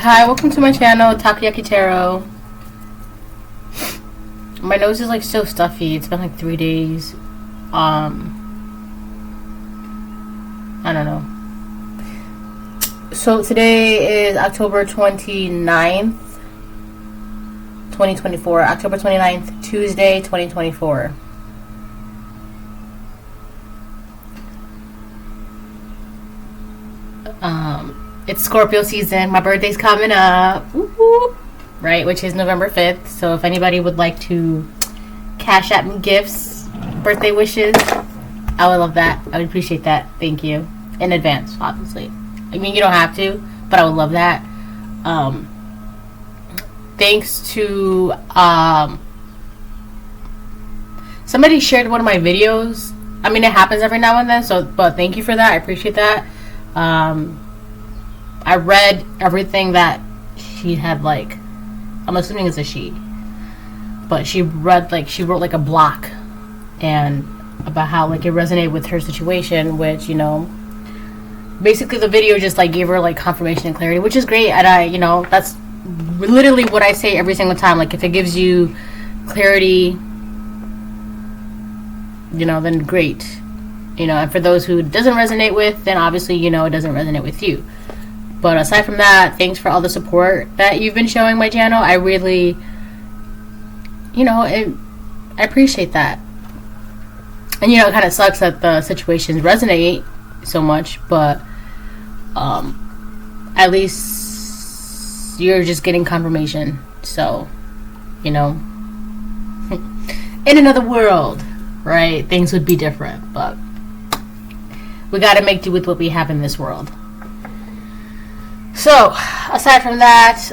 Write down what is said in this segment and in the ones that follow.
Hi, welcome to my channel, Takoyaki Taro. My nose is like so stuffy. It's been like 3 days. I don't know. So today is October 29th, 2024. October 29th, Tuesday, 2024. It's Scorpio season. My birthday's coming up. Woo-hoo. Right, which is November 5th. So if anybody would like to cash out me gifts, birthday wishes, I would love that. I would appreciate that. Thank you. In advance, obviously. I mean, you don't have to, but I would love that. Thanks to somebody shared one of my videos. I mean, it happens every now and then, but thank you for that. I appreciate that. I read everything that she had, like, I'm assuming it's a she, but she wrote like a block and about how like it resonated with her situation, which, you know, basically the video just like gave her like confirmation and clarity, which is great. And you know, that's literally what I say every single time. Like, if it gives you clarity, you know, then great. You know, and for those who it doesn't resonate with, then obviously, you know, it doesn't resonate with you. But aside from that, thanks for all the support that you've been showing my channel. I really, you know, I appreciate that. And, you know, it kind of sucks that the situations resonate so much, but at least you're just getting confirmation. So, you know, in another world, right, things would be different, but we got to make do with what we have in this world. So, aside from that,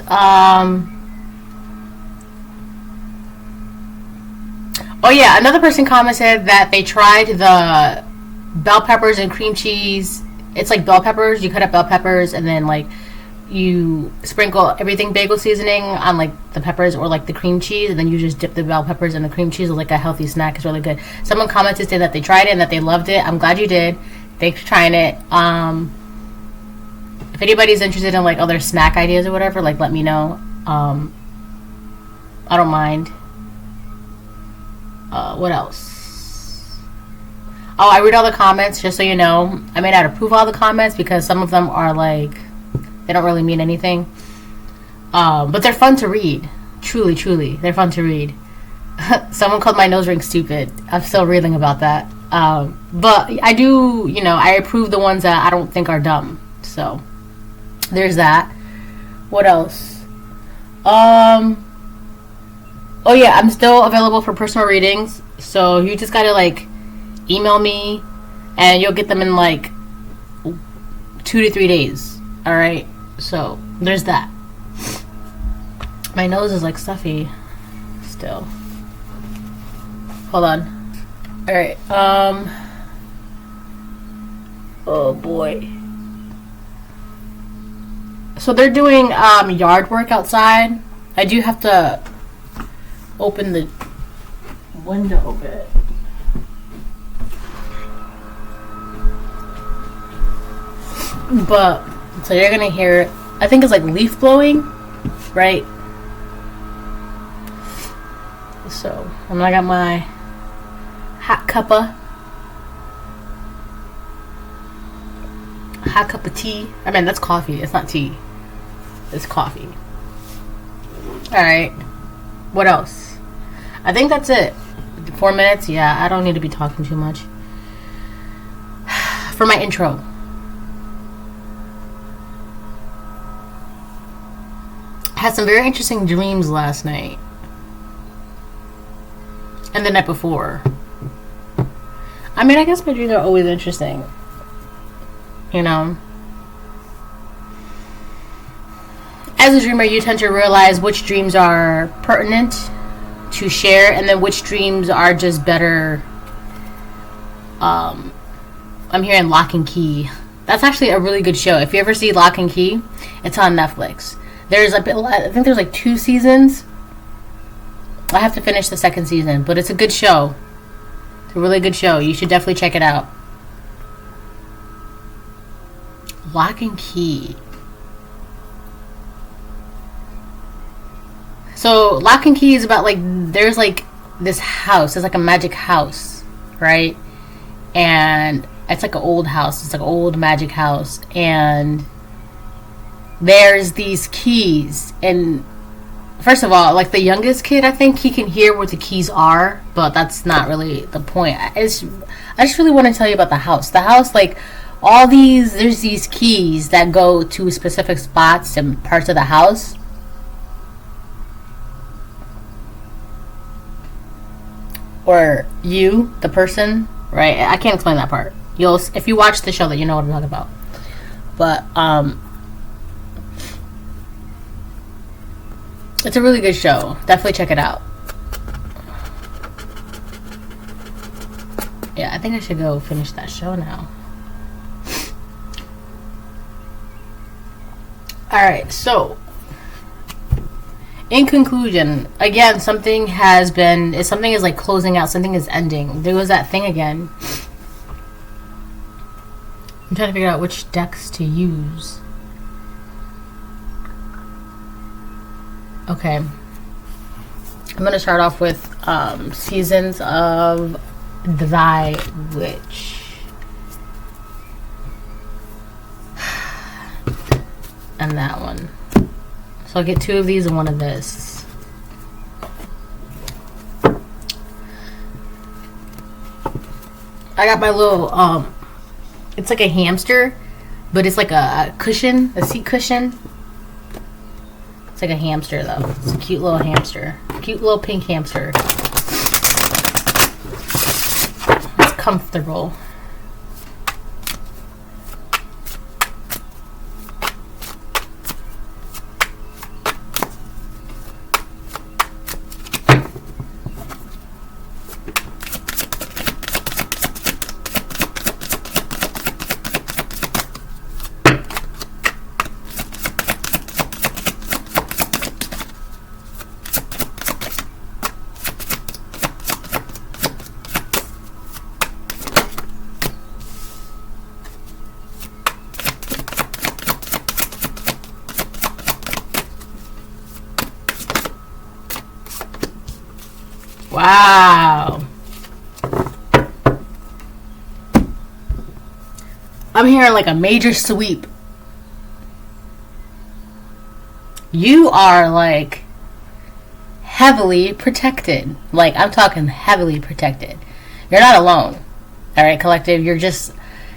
oh yeah, another person commented that they tried the bell peppers and cream cheese. It's like bell peppers. You cut up bell peppers and then like you sprinkle everything bagel seasoning on like the peppers or like the cream cheese, and then you just dip the bell peppers in the cream cheese. It's like a healthy snack. It's really good. Someone commented saying that they tried it and that they loved it. I'm glad you did. Thanks for trying it. If anybody's interested in like other snack ideas or whatever, like let me know. I don't mind. What else? Oh, I read all the comments, just so you know. I may not approve all the comments because some of them are like, they don't really mean anything. But they're fun to read. Truly, truly. They're fun to read. Someone called my nose ring stupid. I'm still reeling about that. But I do, you know, I approve the ones that I don't think are dumb. So there's that. What else? Oh yeah, I'm still available for personal readings. So you just gotta like email me and you'll get them in like 2 to 3 days. Alright? So there's that. My nose is like stuffy still. Hold on. Alright, oh boy. So they're doing yard work outside. I do have to open the window a bit. But so you're gonna hear, I think it's like leaf blowing, right? So and I got my hot cup of tea. I mean, that's coffee. It's not tea. It's coffee. Alright. What else? I think that's it. 4 minutes? Yeah, I don't need to be talking too much. For my intro. I had some very interesting dreams last night. And the night before. I mean, I guess my dreams are always interesting. You know, as a dreamer, you tend to realize which dreams are pertinent to share, and then which dreams are just better. I'm hearing Lock and Key. That's actually a really good show. If you ever see Lock and Key, it's on Netflix. There's I think there's like 2 seasons. I have to finish the 2nd season, but it's a good show. It's a really good show. You should definitely check it out. Lock and Key. So Lock and Key is about like there's like this house. It's like a magic house, right? And it's like an old house. It's like an old magic house, and there's these keys. And first of all, like the youngest kid, I think he can hear what the keys are, but that's not really the point. I just really want to tell you about the house. The house, like there's these keys that go to specific spots and parts of the house. Or you, the person, right? I can't explain that part. If you watch the show, that you know what I'm talking about. But it's a really good show. Definitely check it out. Yeah, I think I should go finish that show now. Alright, so in conclusion, again, something is like closing out, something is ending. There was that thing again. I'm trying to figure out which decks to use. Okay. I'm going to start off with Seasons of Thy Witch. And that one. So I'll get 2 of these and 1 of this. I got my little, it's like a hamster, but it's like a cushion, a seat cushion. It's like a hamster though. It's a cute little hamster. Cute little pink hamster. It's comfortable. Wow. I'm hearing like a major sweep. You are like heavily protected. Like I'm talking heavily protected. You're not alone. Alright, collective. You're just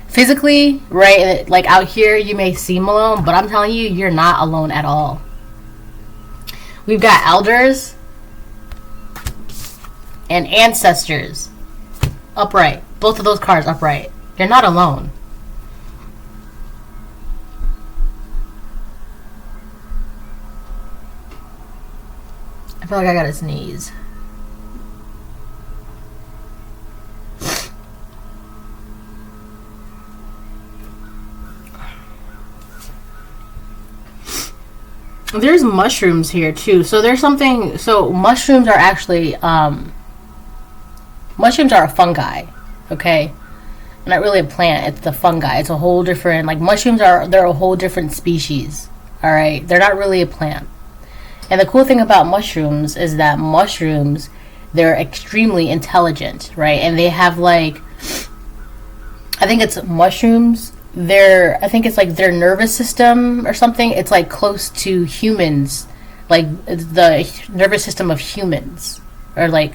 physically, right, like out here you may seem alone, but I'm telling you, you're not alone at all. We've got elders and ancestors upright. Both of those cards upright. You're not alone. I feel like I gotta sneeze. There's mushrooms here too. So there's something. So mushrooms are actually mushrooms are a fungi, okay? Not really a plant, it's the fungi. It's a whole different, like mushrooms they're a whole different species, all right? They're not really a plant. And the cool thing about mushrooms is that mushrooms, they're extremely intelligent, right? And they have like, I think it's mushrooms, I think it's like their nervous system or something. It's like close to humans, like the nervous system of humans, or like,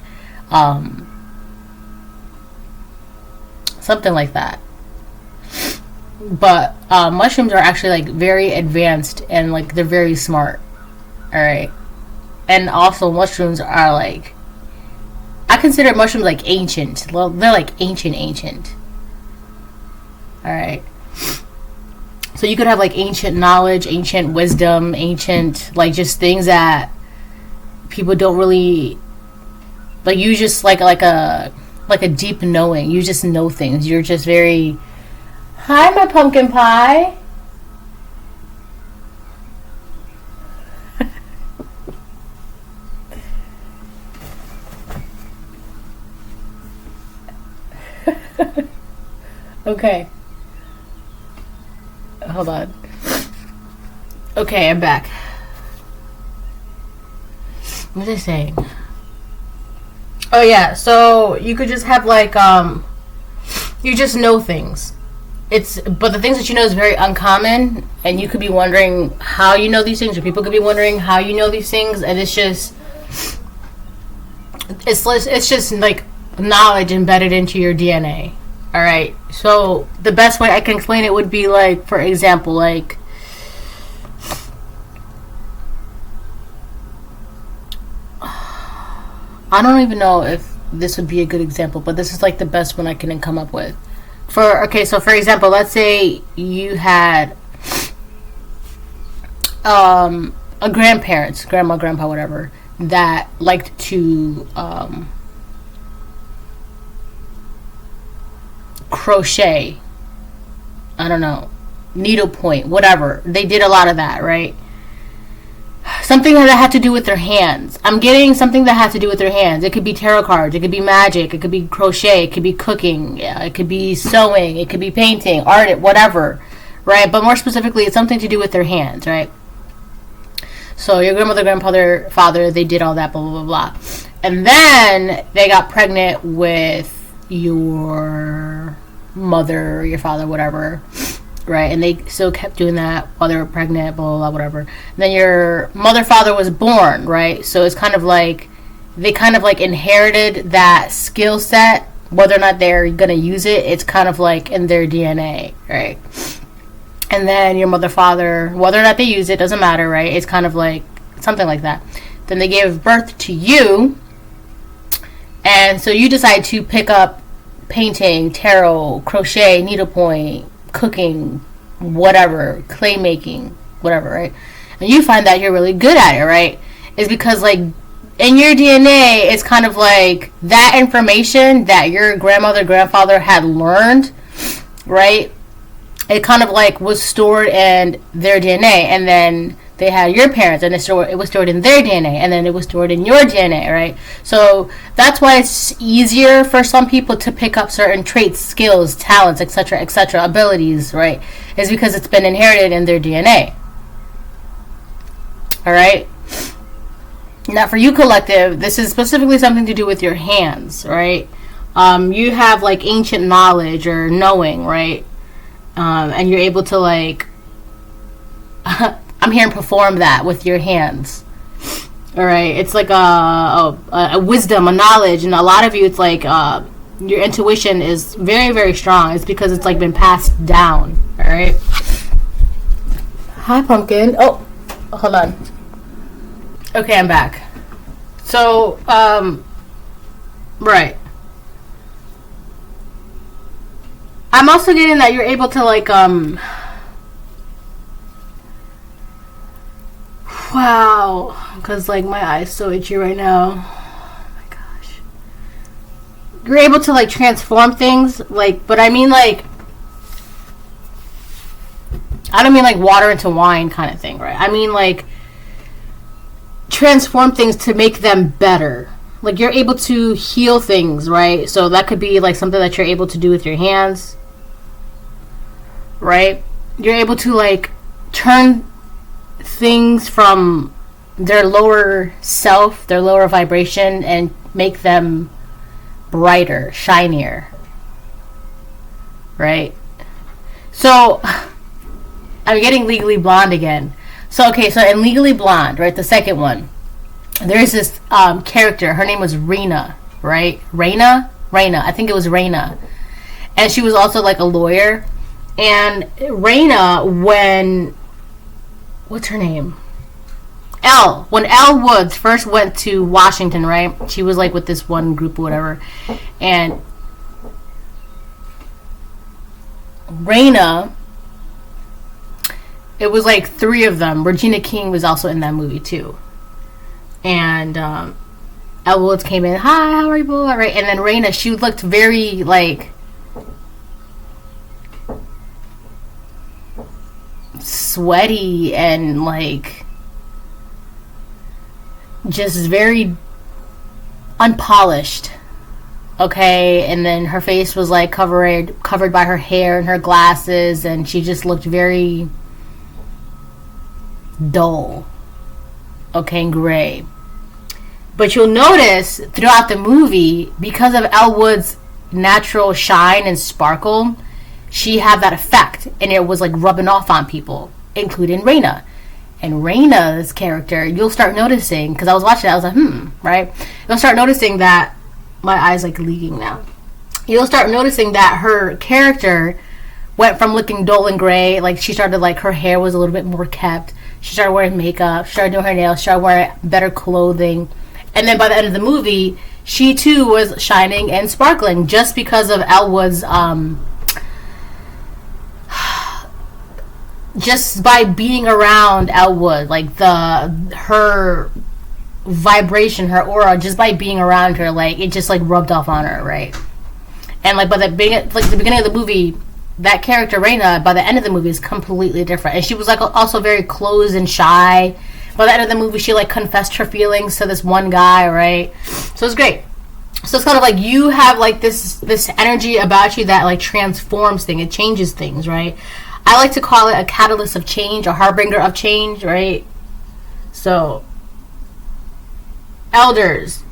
something like that. But mushrooms are actually like very advanced and like they're very smart. Alright. And also mushrooms are like, I consider mushrooms like ancient. Well, they're like ancient. Alright. So you could have like ancient knowledge, ancient wisdom, ancient like just things that people don't really like. You just like a deep knowing. You just know things. You're just very, hi, my pumpkin pie. Okay. Hold on. Okay, I'm back. What was I saying? Oh yeah, so you could just have like you just know things. But the things that you know is very uncommon, and you could be wondering how you know these things, or people could be wondering how you know these things, and it's just like knowledge embedded into your DNA. All right. So the best way I can explain it would be like, for example, like I don't even know if this would be a good example, but this is like the best one I can come up with. So for example, let's say you had a grandma, grandpa, whatever, that liked to crochet. I don't know, needlepoint, whatever. They did a lot of that, right? Something that had to do with their hands. I'm getting something that has to do with their hands. It could be tarot cards. It could be magic. It could be crochet. It could be cooking. It could be sewing. It could be painting, art, whatever, right? But more specifically, it's something to do with their hands, right? So your grandmother, grandfather, father, they did all that, blah, blah, blah, blah. And then they got pregnant with your mother or your father, whatever, right? And they still kept doing that while they were pregnant, blah, blah, blah, whatever. And then your mother, father was born, right? So it's kind of like they kind of like inherited that skill set. Whether or not they're going to use it, it's kind of like in their DNA, right? And then your mother, father, whether or not they use it, doesn't matter, right? It's kind of like something like that. Then they gave birth to you. And so you decide to pick up painting, tarot, crochet, needlepoint, cooking, whatever, clay making, whatever, right? And you find that you're really good at it, right? It's because like in your DNA, it's kind of like that information that your grandmother, grandfather had learned, right? It kind of like was stored in their DNA, and then they had your parents, and it was stored in their DNA, and then it was stored in your DNA, right? So that's why it's easier for some people to pick up certain traits, skills, talents, etc., abilities, right? Is because it's been inherited in their DNA. All right? Now, for you, collective, this is specifically something to do with your hands, right? You have like ancient knowledge or knowing, right? And you're able to like I'm here and perform that with your hands. All right, it's like a wisdom, a knowledge, and a lot of you, it's like your intuition is very, very strong. It's because it's like been passed down. All right. Hi, pumpkin. Oh, hold on. Okay, I'm back. So, right. I'm also getting that you're able to like wow, because like my eye's so itchy right now. Oh my gosh. You're able to like transform things, like, but I mean like, I don't mean like water into wine kind of thing, right? I mean like transform things to make them better. Like you're able to heal things, right? So that could be like something that you're able to do with your hands, right? You're able to like turn things from their lower self, their lower vibration, and make them brighter, shinier, right? So I'm getting Legally Blonde again. So okay, so in Legally Blonde, right, the second one, there's this character. Her name was Raina, right? Raina, I think it was Raina, and she was also like a lawyer. And Raina, what's her name? When Elle Woods first went to Washington, right? She was like with this one group or whatever. And Raina, it was like three of them. Regina King was also in that movie too. And Elle Woods came in, hi, how are you? Right? And then Raina, she looked very like sweaty and like just very unpolished, okay? And then her face was like covered by her hair and her glasses, and she just looked very dull, okay, and gray. But you'll notice throughout the movie, because of Elwood's natural shine and sparkle, she had that effect, and it was like rubbing off on people, including Raina. And Raina's character, you'll start noticing, because I was watching it, I was like, right? You'll start noticing that, my eye's like leaking now. You'll start noticing that her character went from looking dull and gray, like she started, like her hair was a little bit more kept. She started wearing makeup, she started doing her nails, she started wearing better clothing. And then by the end of the movie, she too was shining and sparkling just because of Elwood's, just by being around Elwood, like her vibration, her aura, just by being around her, like it just like rubbed off on her, right? And like by the beginning of the movie, that character Raina, by the end of the movie, is completely different, and she was like also very closed and shy. By the end of the movie, she like confessed her feelings to this one guy, right? So it's great. So it's kind of like you have like this energy about you that like transforms things. It changes things, right? I like to call it a catalyst of change, a harbinger of change, right? So, elders,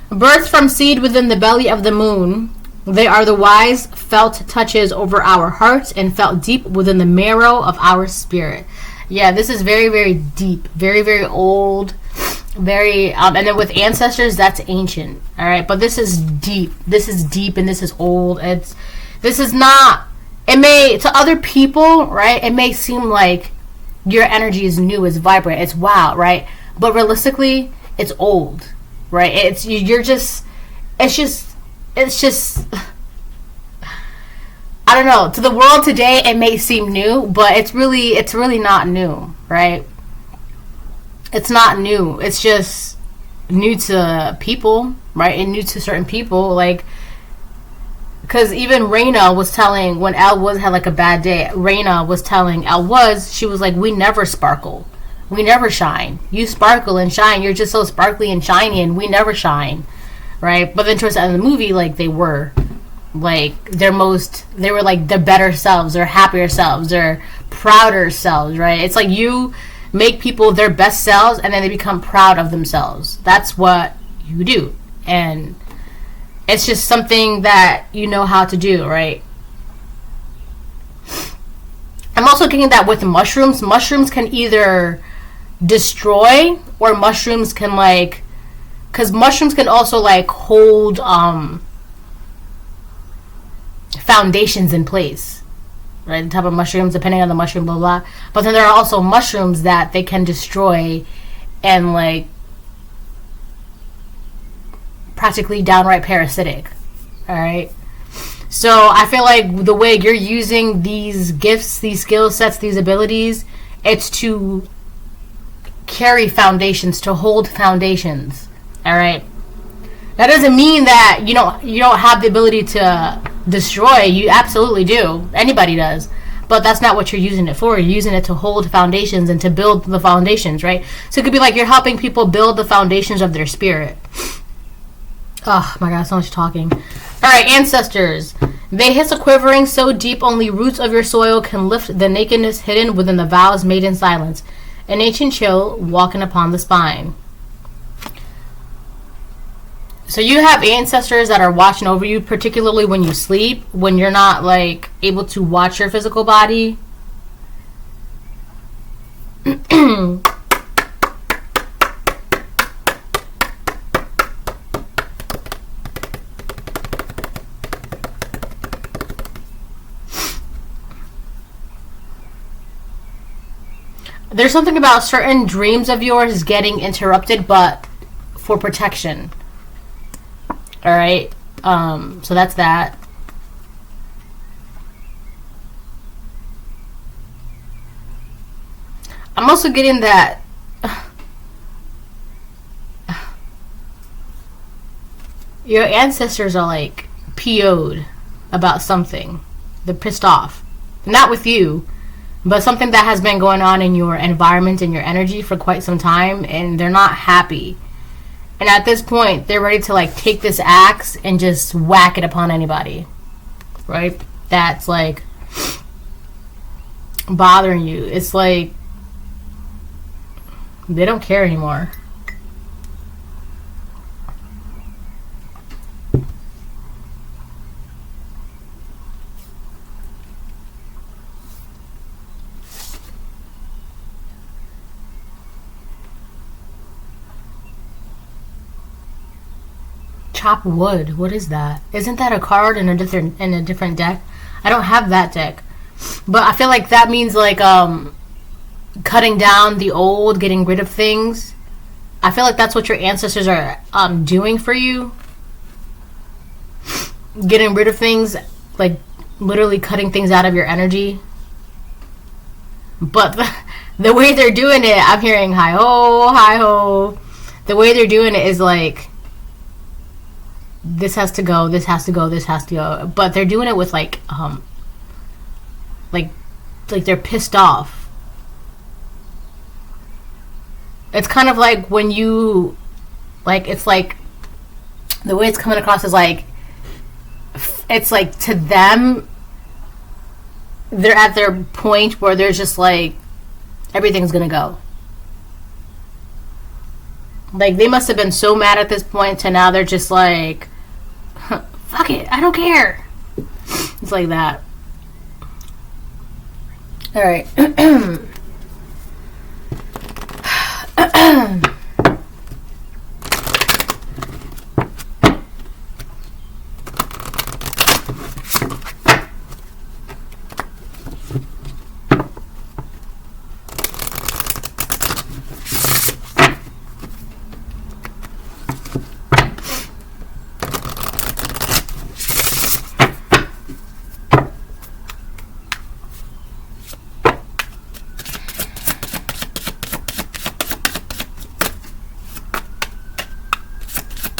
birthed from seed within the belly of the moon, they are the wise felt touches over our hearts and felt deep within the marrow of our spirit. Yeah, this is very, very deep, very, very old, very, and then with ancestors, that's ancient, all right? But this is deep, and this is old. This is not, it may, to other people, right, it may seem like your energy is new, it's vibrant, it's wow, right? But realistically, it's old, right? It's just, I don't know. To the world today, it may seem new, but it's really not new, right? It's not new. It's just new to people, right? And new to certain people, like, because even Raina was telling, when Elwood had like a bad day, Raina was telling Elwood, she was like, we never sparkle, we never shine. You sparkle and shine. You're just so sparkly and shiny, and we never shine, right? But then towards the end of the movie, like they were. Like they were like their better selves, their happier selves, their prouder selves, right? It's like you make people their best selves and then they become proud of themselves. That's what you do. And it's just something that you know how to do, right? I'm also getting that with mushrooms. Mushrooms can either destroy, or mushrooms can like, because mushrooms can also like hold foundations in place, right? The type of mushrooms, depending on the mushroom, blah blah. But then there are also mushrooms that they can destroy and like practically downright parasitic. All right. So I feel like the way you're using these gifts, these skill sets, these abilities, it's to carry foundations, to hold foundations. All right. That doesn't mean that you don't have the ability to destroy. You absolutely do. Anybody does. But that's not what you're using it for. You're using it to hold foundations and to build the foundations, right? So it could be like you're helping people build the foundations of their spirit. Oh my god, so much talking. Alright, ancestors. They hiss a quivering so deep only roots of your soil can lift the nakedness hidden within the vows made in silence. An ancient chill walking upon the spine. So you have ancestors that are watching over you, particularly when you sleep, when you're not like able to watch your physical body. There's something about certain dreams of yours getting interrupted, but for protection. Alright, so that's that. I'm also getting that your ancestors are like PO'd about something. They're pissed off. Not with you, but something that has been going on in your environment and your energy for quite some time, and they're not happy. And at this point, they're ready to like take this axe and just whack it upon anybody, right? That's like bothering you. It's like they don't care anymore. chop wood. What is that? Isn't that a card in a different deck? I don't have that deck, but I feel like that means like cutting down the old, getting rid of things. I feel like that's what your ancestors are doing for you. Getting rid of things, like literally cutting things out of your energy. But the way they're doing it, I'm hearing hi ho, hi ho. The way they're doing it is like, this has to go, this has to go, this has to go. But they're doing it with like they're pissed off. It's kind of like when you, like, it's like, the way it's coming across is like, it's like to them, they're at their point where they're just like, everything's gonna go. Like, they must have been so mad at this point to now they're just like, fuck it, I don't care. It's like that. Alright.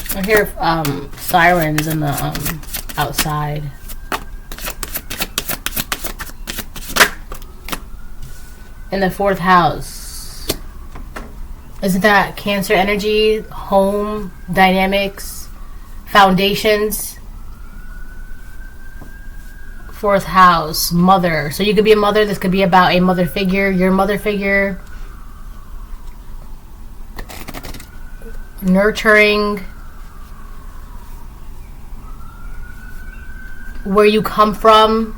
I hear sirens in the outside. In the 4th house. Isn't that Cancer energy? Home dynamics, foundations. 4th house, mother. So you could be a mother. This could be about a mother figure, your mother figure. Nurturing. Where you come from.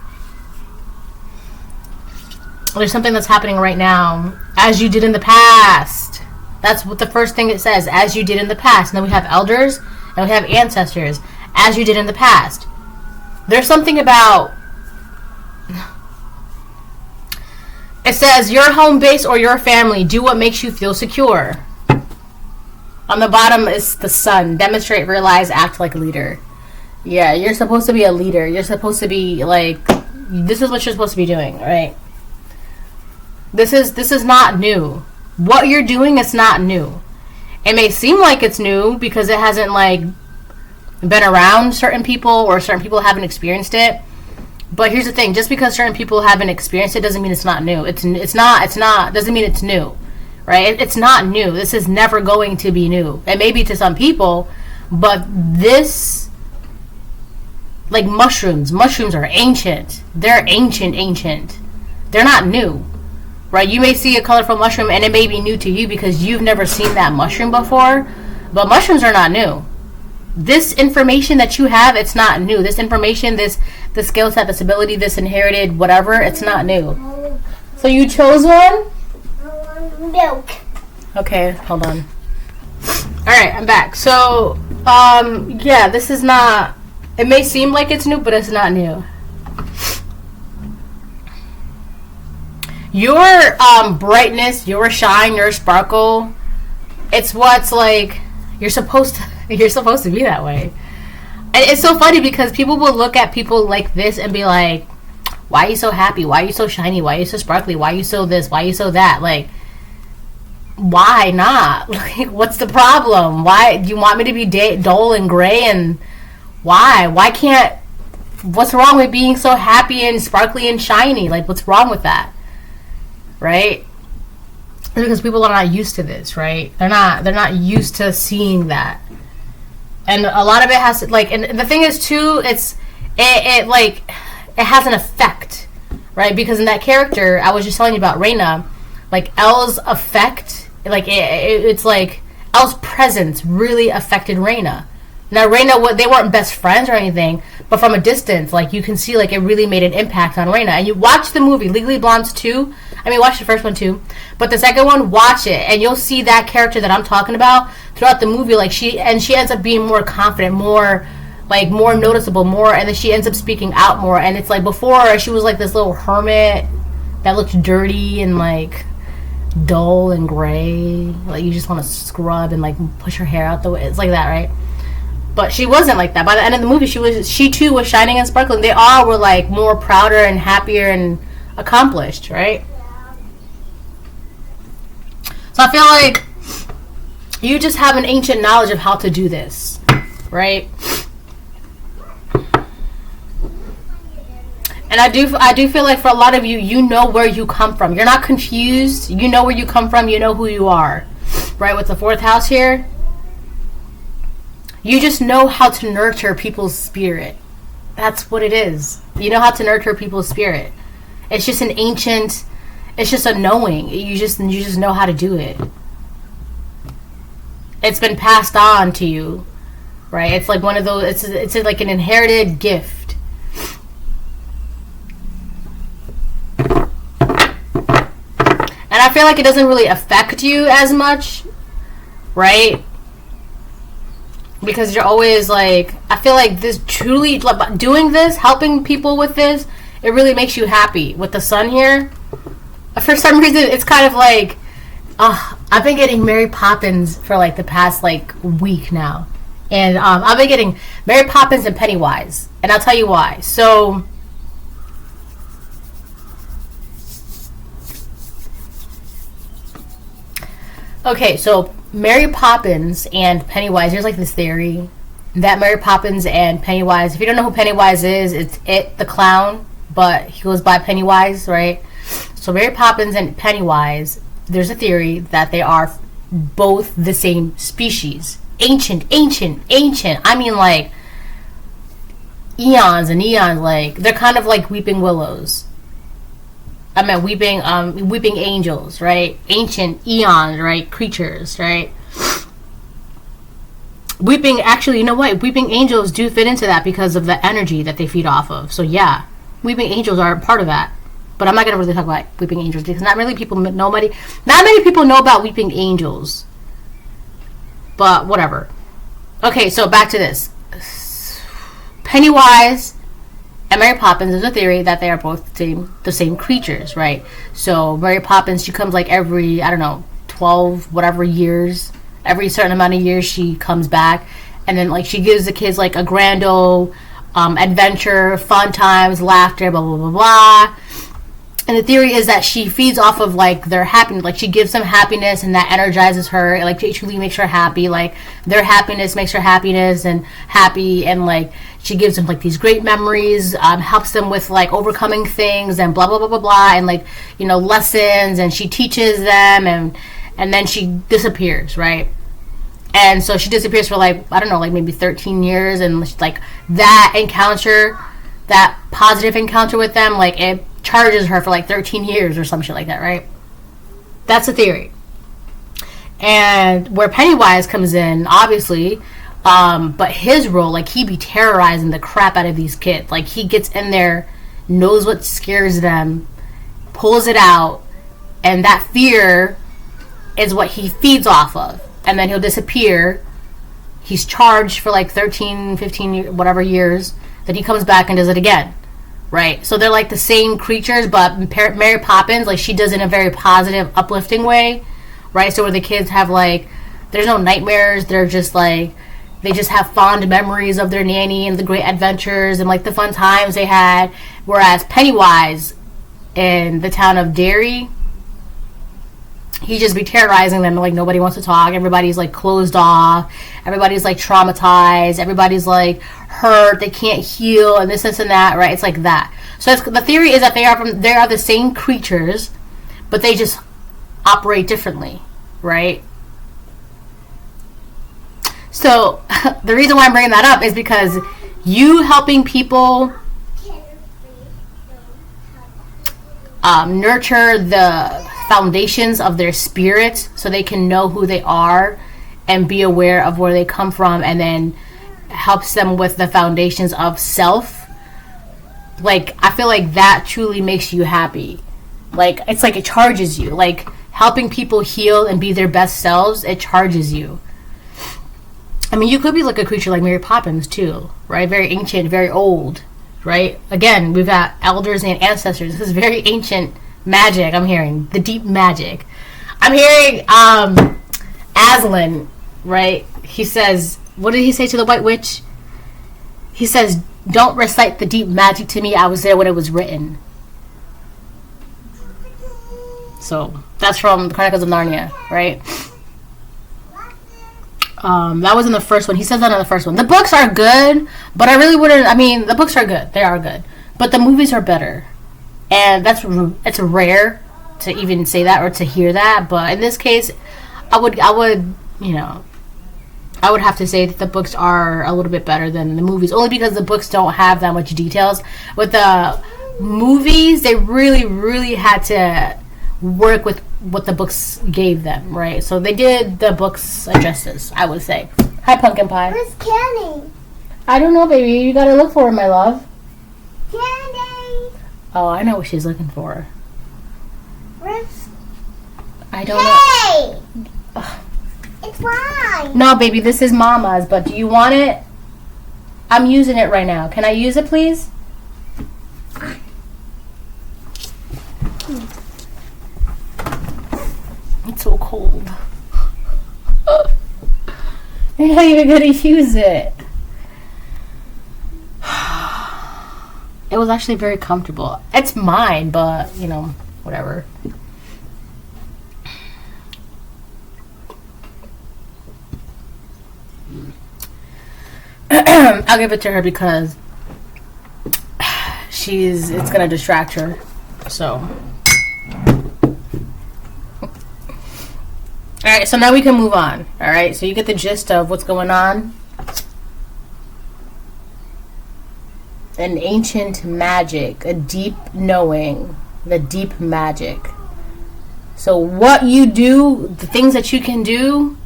There's something that's happening right now. As you did in the past. That's what the first thing it says. As you did in the past. And then we have elders. And we have ancestors. As you did in the past. There's something about... It says, your home base or your family. Do what makes you feel secure. On the bottom is the sun. Demonstrate, realize, act like a leader. Yeah, you're supposed to be a leader. You're supposed to be like, this is what you're supposed to be doing, right? This is not new. What you're doing is not new. It may seem like it's new because it hasn't like been around certain people or certain people haven't experienced it. But here's the thing, just because certain people haven't experienced it doesn't mean it's not new. It's not doesn't mean it's new. Right? It's not new. This is never going to be new. It may be to some people, but this, like mushrooms are ancient. They're ancient. They're not new. Right? You may see a colorful mushroom and it may be new to you because you've never seen that mushroom before, but mushrooms are not new. This information that you have, it's not new. This information, the skill set, this ability, this inherited whatever, it's not new. So you chose one? Milk. Okay, hold on. Alright, I'm back. So, yeah, this is not... It may seem like it's new, but it's not new. Your brightness, your shine, your sparkle, it's what's like... You're supposed to be that way. And it's so funny because people will look at people like this and be like, why are you so happy? Why are you so shiny? Why are you so sparkly? Why are you so this? Why are you so that? Like... Why not? Like, what's the problem? Why do you want me to be dull and gray? And why can't... What's wrong with being so happy and sparkly and shiny? Like, what's wrong with that? Right? Because people are not used to this, right? They're not used to seeing that. And a lot of it has to, like, and the thing is too, it has an effect, right? Because in that character, I was just telling you about Reina, like Elle's effect, like it's like Elle's presence really affected Reina, Now, Reina, they weren't best friends or anything, but from a distance, like, you can see, like, it really made an impact on Reina. And you watch the movie, Legally Blonde 2. I mean, watch the first one, too. But the second one, watch it. And you'll see that character that I'm talking about throughout the movie. Like, she ends up being more confident, more noticeable, more. And then she ends up speaking out more. And it's like, before, she was, like, this little hermit that looked dirty and, like, dull and gray. Like, you just want to scrub and, like, push her hair out the way. It's like that, right? But she wasn't like that. By the end of the movie, she too was shining and sparkling. They all were like more prouder and happier and accomplished, right? So I feel like you just have an ancient knowledge of how to do this, right? And I do feel like for a lot of you, you know where you come from. You're not confused. You know where you come from. You know who you are, right? With the 4th house here. You just know how to nurture people's spirit. That's what it is. You know how to nurture people's spirit. It's just an ancient, it's just a knowing. You just know how to do it. It's been passed on to you, right? It's like one of those, it's like an inherited gift. And I feel like it doesn't really affect you as much, right? Because you're always like, I feel like this truly, doing this, helping people with this, it really makes you happy. With the sun here, for some reason, it's kind of like, I've been getting Mary Poppins for like the past like week now. And I've been getting Mary Poppins and Pennywise. And I'll tell you why. So, okay, so Mary Poppins and Pennywise, there's like this theory that Mary Poppins and Pennywise, if you don't know who Pennywise is, it's the clown, but he goes by Pennywise, right? So Mary Poppins and Pennywise, there's a theory that they are both the same species. Ancient. I mean, like, eons and eons, like, they're kind of like weeping willows. I mean, weeping angels, right? Ancient eons, right? Creatures, right? Actually, you know what? Weeping angels do fit into that because of the energy that they feed off of. So yeah, weeping angels are part of that. But I'm not gonna really talk about weeping angels because not many people know about weeping angels. But whatever. Okay, so back to this. Pennywise and Mary Poppins, there's a theory that they are both the same creatures, right? So Mary Poppins, she comes like every, 12 whatever years, every certain amount of years she comes back, and then like she gives the kids like a grand old adventure, fun times, laughter, blah blah blah blah. And the theory is that she feeds off of like their happiness, like she gives them happiness, and that energizes her. Like it truly makes her happy. Like their happiness makes her happiness and happy, and like she gives them like these great memories, helps them with like overcoming things and blah blah blah blah blah, and like lessons, and she teaches them, and then she disappears, right? And so she disappears for like like maybe 13 years, and like that encounter, that positive encounter with them, like it charges her for like 13 years or some shit like that, right? That's a theory. And where Pennywise comes in, obviously, but his role, like he be terrorizing the crap out of these kids. Like he gets in there, knows what scares them, pulls it out, and that fear is what he feeds off of. And then he'll disappear. He's charged for like 13, 15, whatever years. Then he comes back and does it again. Right? So they're like the same creatures, but Mary Poppins, like she does it in a very positive, uplifting way. Right? So where the kids have like, there's no nightmares. They're just like, they just have fond memories of their nanny and the great adventures and like the fun times they had. Whereas Pennywise in the town of Derry, he just be terrorizing them. Like nobody wants to talk. Everybody's like closed off. Everybody's like traumatized. Everybody's like hurt. They can't heal and this and that. Right? It's like that. So the theory is that they are the same creatures, but they just operate differently. Right? So the reason why I'm bringing that up is because you helping people nurture the foundations of their spirits so they can know who they are and be aware of where they come from, and then helps them with the foundations of self, like, I feel like that truly makes you happy. Like, it's like it charges you. Like, helping people heal and be their best selves, it charges you. I mean, you could be like a creature like Mary Poppins too, right? Very ancient, very old, right? Again, we've got elders and ancestors. This is very ancient magic. I'm hearing the deep magic. I'm hearing Aslan, right? He says, what did he say to the White Witch? He says, "Don't recite the deep magic to me. I was there when it was written." So that's from the Chronicles of Narnia, right? That was in the first one. He says that in the first one. The books are good, but I really wouldn't. I mean, the books are good. They are good, but the movies are better, and it's rare to even say that or to hear that. But in this case, I would, you know, I would have to say that the books are a little bit better than the movies, only because the books don't have that much details. With the movies, they really, really had to work with what the books gave them, right? So they did the books a justice, I would say. Hi, Pumpkin Pie. Where's Candy? I don't know, baby. You gotta look for her, my love. Candy. Oh, I know what she's looking for. Where's... I don't know. Hey! It's mine. No, baby, this is Mama's, but do you want it? I'm using it right now. Can I use it, please? It's so cold. You're not even gonna use it. It was actually very comfortable. It's mine, but, you know, whatever. I'll give it to her because it's gonna distract her. So. Alright, so now we can move on. Alright, so you get the gist of what's going on. An ancient magic, a deep knowing, the deep magic. So what you do, the things that you can do,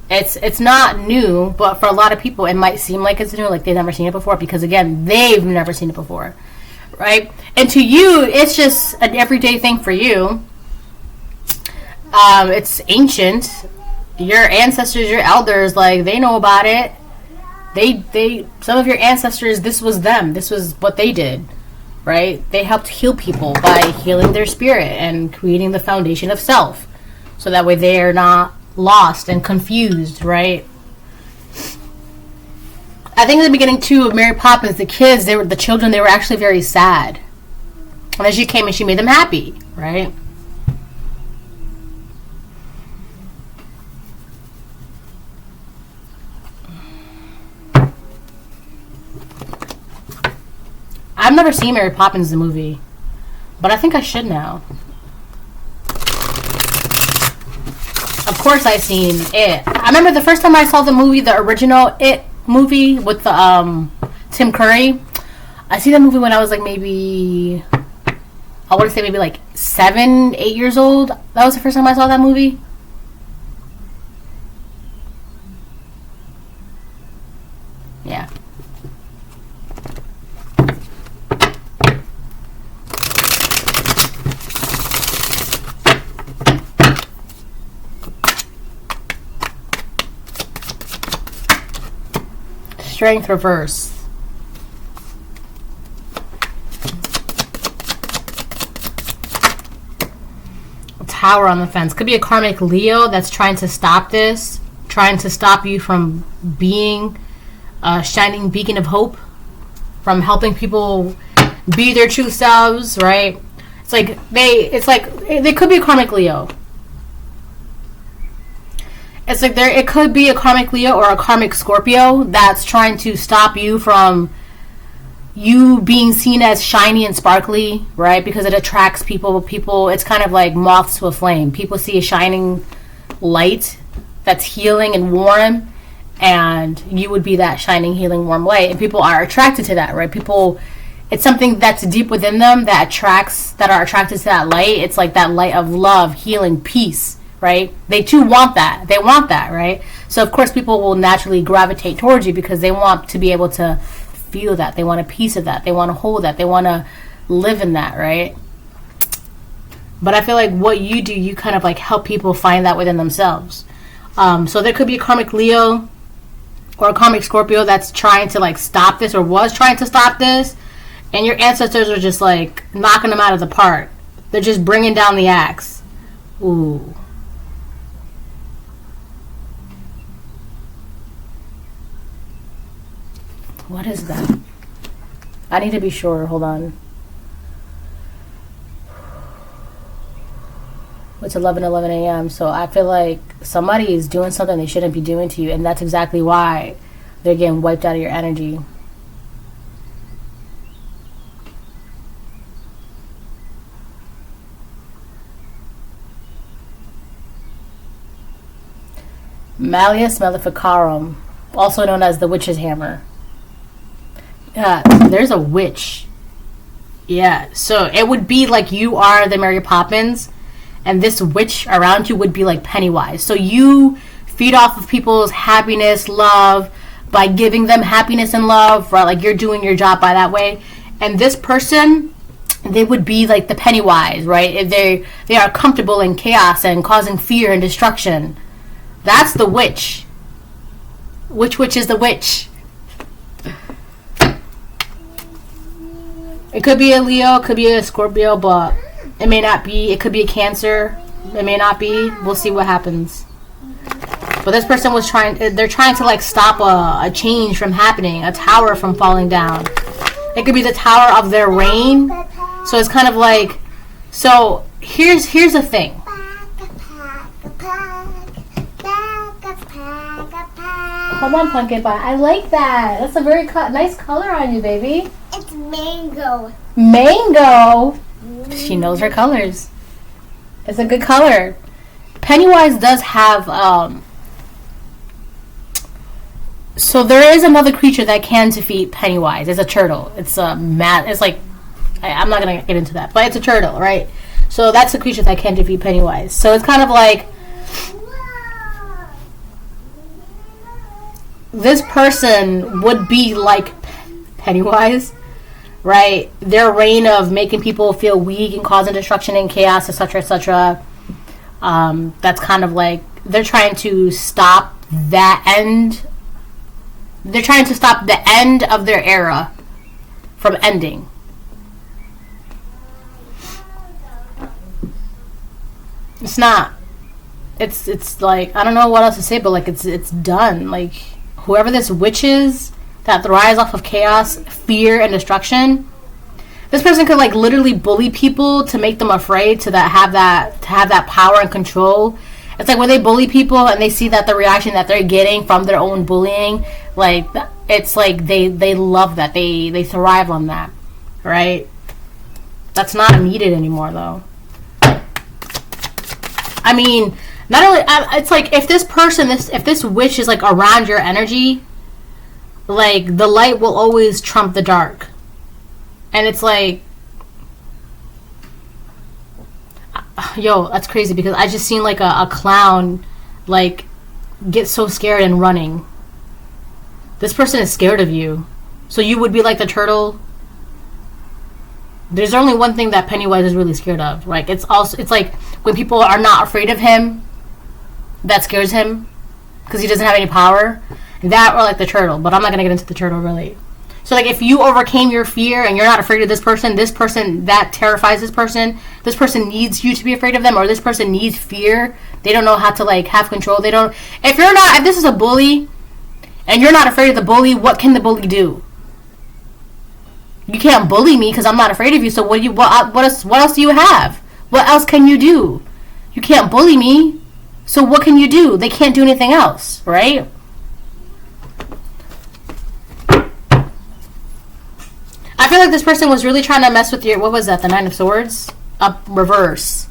it's not new, but for a lot of people it might seem like it's new, like they've never seen it before, because again, they've never seen it before, right? And to you, it's just an everyday thing for you. It's ancient. Your ancestors, your elders, like, they know about it. They some of your ancestors, this was them. This was what they did, right? They helped heal people by healing their spirit and creating the foundation of self, so that way they are not lost and confused, right? I think in the beginning too of Mary Poppins, the children, they were actually very sad. And then she came and she made them happy, right? I've never seen Mary Poppins the movie, but I think I should now. Of course I've seen it. I remember the first time I saw the movie, the original It movie with the Tim Curry. I see that movie when I was like maybe, I want to say maybe like 7, 8 years old. That was the first time I saw that movie. Yeah. Strength reverse. Tower on the fence. Could be a karmic Leo that's trying to stop this, trying to stop you from being a shining beacon of hope, from helping people be their true selves, right? It's like they could be a karmic Leo. It's like it could be a karmic Leo or a karmic Scorpio that's trying to stop you from you being seen as shiny and sparkly, right? Because it attracts people. It's kind of like moths to a flame. People see a shining light that's healing and warm, and you would be that shining, healing, warm light. And people are attracted to that, right? It's something that's deep within them that are attracted to that light. It's like that light of love, healing, peace. Right? They too want that. They want that, right? So of course people will naturally gravitate towards you because they want to be able to feel that. They want a piece of that. They want to hold that. They want to live in that, right? But I feel like what you do, you kind of like help people find that within themselves. So there could be a karmic Leo or a karmic Scorpio that's trying to like stop this or was trying to stop this, and your ancestors are just like knocking them out of the park. They're just bringing down the axe. Ooh. What is that? I need to be sure. Hold on. It's 11:11 a.m. So I feel like somebody is doing something they shouldn't be doing to you, and that's exactly why they're getting wiped out of your energy. Malleus Maleficarum, also known as the witch's hammer. Yeah, there's a witch. Yeah, so it would be like you are the Mary Poppins, and this witch around you would be like Pennywise. So you feed off of people's happiness, love, by giving them happiness and love, right? Like you're doing your job by that way. And this person, they would be like the Pennywise, right? They are comfortable in chaos and causing fear and destruction. That's the witch. Which witch is the witch? It could be a Leo, it could be a Scorpio, but it may not be. It could be a Cancer. It may not be. We'll see what happens. But this person was they're trying to like stop a change from happening, a tower from falling down. It could be the tower of their reign. So it's kind of like, so here's the thing. Hold on, Pumpkin Pie. I like that. That's a very nice color on you, baby. It's mango. Mango? She knows her colors. It's a good color. Pennywise does have, so there is another creature that can defeat Pennywise. It's a turtle. It's it's like, I'm not going to get into that, but it's a turtle, right? So that's a creature that can defeat Pennywise. So it's kind of like, this person would be like Pennywise, right? Their reign of making people feel weak and causing destruction and chaos, etc., etc. That's kind of like they're trying to stop that end. They're trying to stop the end of their era from ending. It's not. It's like, I don't know what else to say, but like it's done. Like whoever this witch is that thrives off of chaos, fear, and destruction, this person could like literally bully people to make them afraid to have that power and control. It's like when they bully people and they see that the reaction that they're getting from their own bullying, like it's like they love that. They thrive on that, right? That's not needed anymore though. I mean, not only it's like if this witch is like around your energy, like the light will always trump the dark. And it's like, yo, that's crazy because I just seen like a clown like get so scared and running. This person is scared of you. So you would be like the turtle. There's only one thing that Pennywise is really scared of. Like it's like when people are not afraid of him, that scares him because he doesn't have any power. That or like the turtle, but I'm not gonna get into the turtle really. So like if you overcame your fear and you're not afraid of this person that terrifies this person needs you to be afraid of them, or this person needs fear. They don't know how to like have control. If this is a bully and you're not afraid of the bully, what can the bully do? You can't bully me because I'm not afraid of you. So what else do you have? What else can you do? You can't bully me. So what can you do? They can't do anything else, right? I feel like this person was really trying to mess with your, what was that, the Nine of Swords? Up reverse.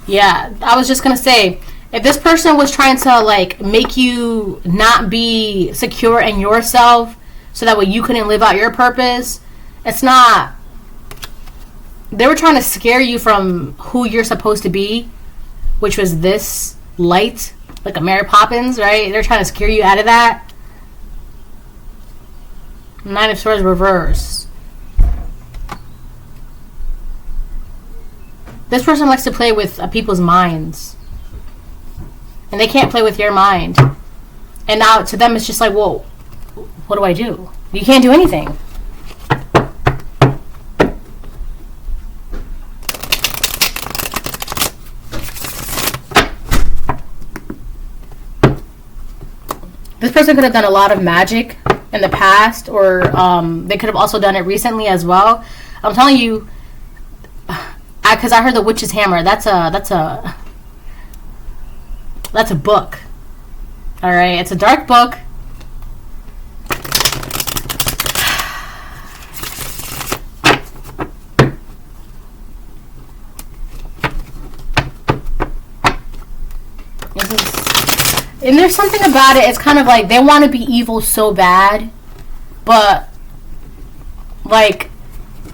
Yeah, I was just going to say, if this person was trying to like make you not be secure in yourself so that way you couldn't live out your purpose, it's not. They were trying to scare you from who you're supposed to be, which was this light like a Mary Poppins, right? They're trying to scare you out of that. Nine of Swords reverse. This person likes to play with people's minds. And they can't play with your mind. And now to them it's just like, well, what do I do? You can't do anything. This person could have done a lot of magic in the past, or they could have also done it recently as well. I'm telling you, because I heard the witch's hammer. That's a book. All right, it's a dark book. And there's something about it, it's kind of like they want to be evil so bad, but like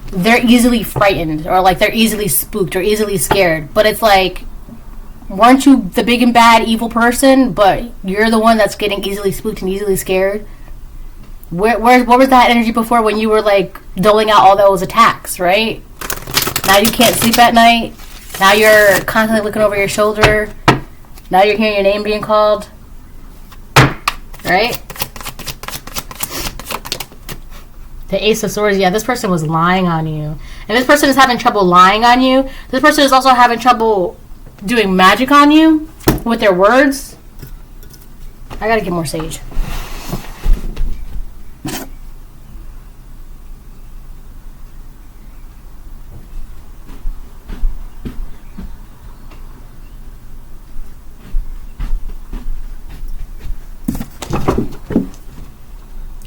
they're easily frightened, or like they're easily spooked or easily scared. But it's like, weren't you the big and bad evil person, but you're the one that's getting easily spooked and easily scared? What was that energy before when you were like doling out all those attacks, right? Now you can't sleep at night. Now you're constantly looking over your shoulder. Now you're hearing your name being called. Right? The Ace of Swords. Yeah, this person was lying on you. And this person is having trouble lying on you. This person is also having trouble doing magic on you with their words. I gotta get more sage.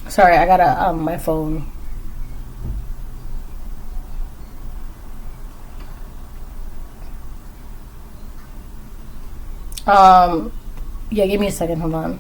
Sorry, I gotta my phone. Yeah, give me a second, hold on.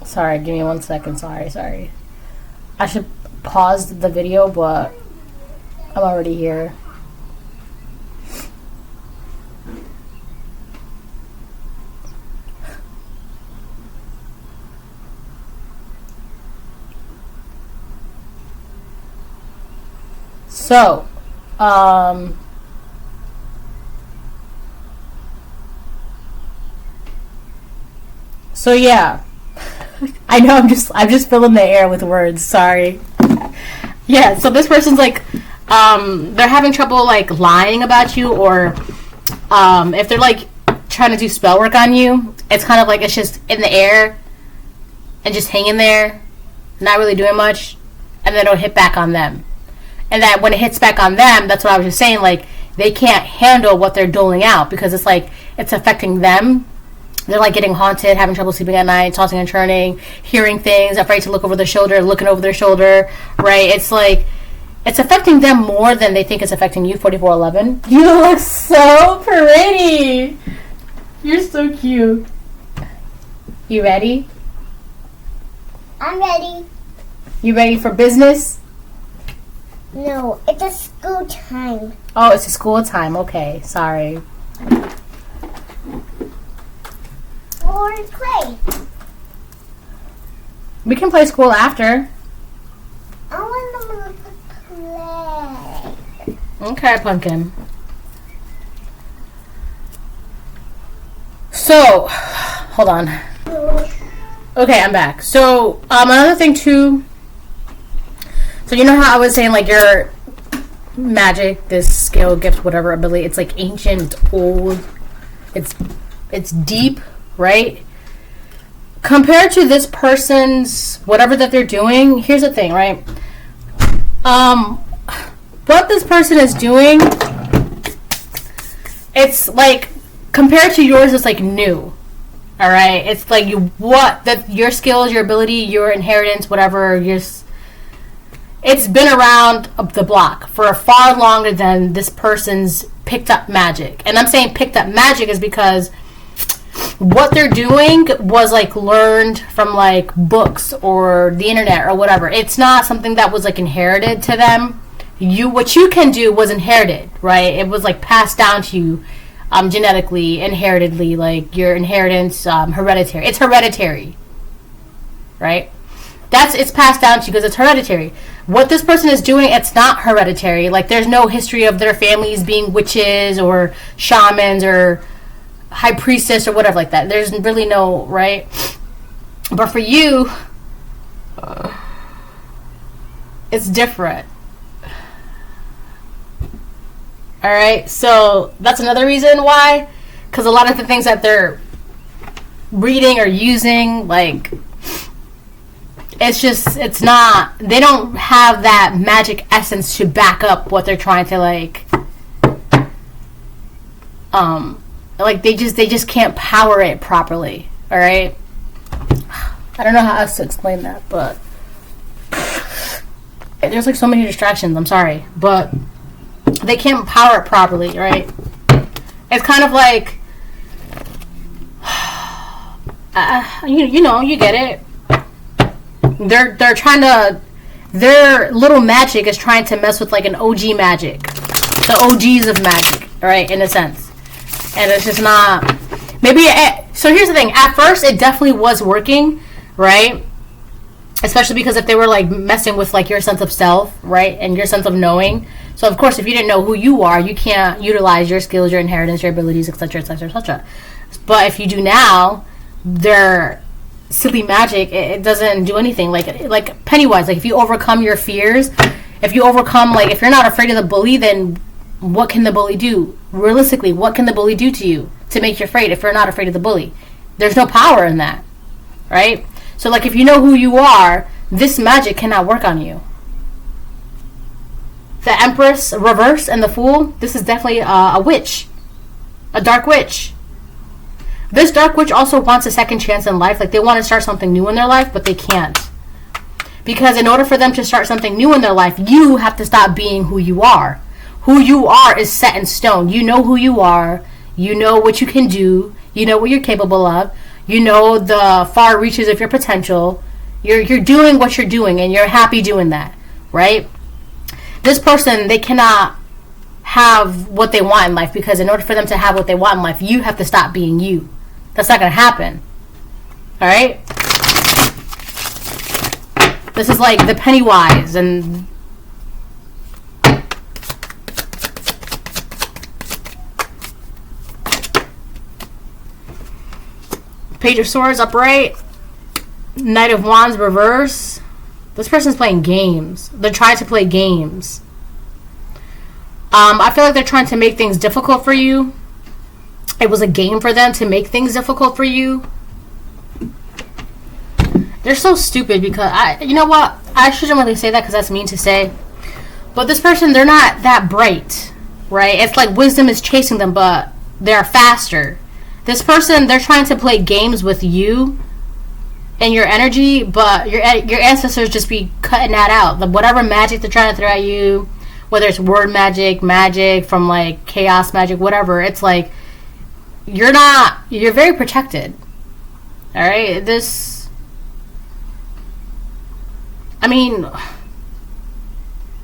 Sorry, give me 1 second. Sorry. I should pause the video, but I'm already here. So, yeah. I know I'm just filling the air with words. Sorry. Yeah. So this person's like, they're having trouble like lying about you, or if they're like trying to do spell work on you, it's kind of like it's just in the air and just hanging there, not really doing much, and then it'll hit back on them. And that when it hits back on them, that's what I was just saying. Like they can't handle what they're doling out because it's like it's affecting them. They're like getting haunted, having trouble sleeping at night, tossing and turning, hearing things, afraid to look over their shoulder, looking over their shoulder, right? It's like, it's affecting them more than they think it's affecting you, 4411. You look so pretty. You're so cute. You ready? I'm ready. You ready for business? No, it's a school time. Oh, it's a school time. Okay, sorry. Or play. We can play school after. I want to play. Okay, pumpkin. So, hold on. Okay, I'm back. So, another thing too. So you know how I was saying like your magic, this skill, gift, whatever ability, it's like ancient, it's old, it's deep, right? Compared to this person's whatever that they're doing, here's the thing, right? What this person is doing, it's like compared to yours, it's like new. All right, it's like your skills, your ability, your inheritance, whatever. It's been around the block for far longer than this person's picked up magic. And I'm saying picked up magic is because what they're doing was like learned from like books or the internet or whatever. It's not something that was like inherited to them. What you can do was inherited, right? It was like passed down to you. Genetically, inheritedly, like your inheritance, hereditary. It's hereditary, right? It's passed down to you because it's hereditary. What this person is doing, it's not hereditary. Like there's no history of their families being witches or shamans or high priestess or whatever like that. There's really no, right? But for you, it's different. All right, so that's another reason why, because a lot of the things that they're reading or using, like, it's not, they don't have that magic essence to back up what they're trying to, like they just can't power it properly, all right? I don't know how else to explain that, but there's, like, so many distractions, I'm sorry, but they can't power it properly, right? It's kind of like, you get it. They're trying to, their little magic is trying to mess with like an OG magic, the OGs of magic, right? In a sense, and it's just not. So here's the thing. At first, it definitely was working, right? Especially because if they were like messing with like your sense of self, right, and your sense of knowing. So of course, if you didn't know who you are, you can't utilize your skills, your inheritance, your abilities, etc., etc., etc. But if you do now, their silly magic, it doesn't do anything. Like Pennywise, like if you overcome your fears, if you're not afraid of the bully, then what can the bully do? Realistically, what can the bully do to you to make you afraid if you're not afraid of the bully? There's no power in that, right? So like if you know who you are, this magic cannot work on you. The Empress reverse and the Fool, this is definitely a witch. A dark witch. This dark witch also wants a second chance in life. Like they want to start something new in their life, but they can't. Because in order for them to start something new in their life, you have to stop being who you are. Who you are is set in stone. You know who you are. You know what you can do. You know what you're capable of. You know the far reaches of your potential. You're doing what you're doing, and you're happy doing that, right? This person, they cannot have what they want in life, because in order for them to have what they want in life, you have to stop being you. That's not going to happen. All right? This is like the Pennywise and Page of Swords upright, Knight of Wands reverse. This person's playing games. They're trying to play games. I feel like they're trying to make things difficult for you. It was a game for them to make things difficult for you. They're so stupid because you know what? I shouldn't really say that because that's mean to say. But this person, they're not that bright, right? It's like wisdom is chasing them, but they're faster. This person, they're trying to play games with you and your energy, but your ancestors just be cutting that out. Whatever magic they're trying to throw at you, whether it's word magic, magic from like chaos magic, whatever, it's like you're very protected. All right,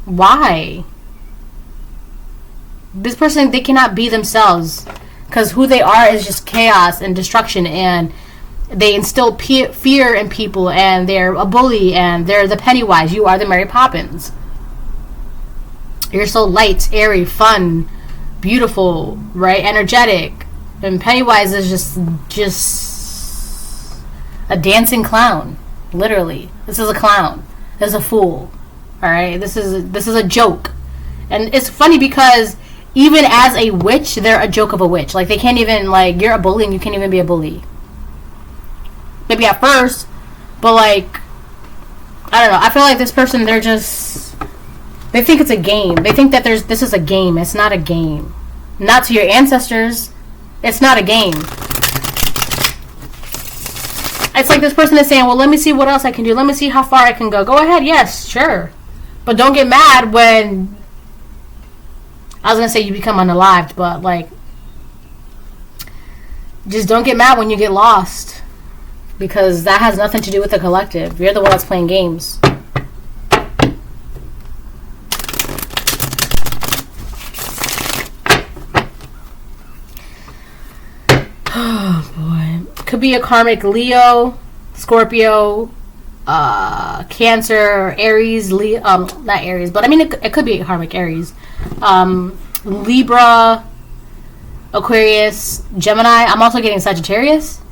why? This person, they cannot be themselves because who they are is just chaos and destruction, and they instill fear in people, and they're a bully, and they're the Pennywise. You are the Mary Poppins. You're so light, airy, fun, beautiful, right? Energetic. And Pennywise is just a dancing clown. Literally. This is a clown. This is a fool. Alright? This is a joke. And it's funny because even as a witch, they're a joke of a witch. Like, they can't even, like, you're a bully and you can't even be a bully. maybe at first, but like, I don't know. I feel like this person, they think it's a game. They think that this is a game. It's not a game. Not to your ancestors. It's not a game. It's like this person is saying, well, let me see what else I can do. Let me see how far I can go. Go ahead. Yes, sure. But don't get mad when, I was going to say you become unalived, but like, just don't get mad when you get lost. Because that has nothing to do with the collective. You're the one that's playing games. Oh boy. Could be a karmic Leo, Scorpio, Cancer, Aries, not Aries, but I mean it could be a karmic Aries. Libra, Aquarius, Gemini. I'm also getting Sagittarius.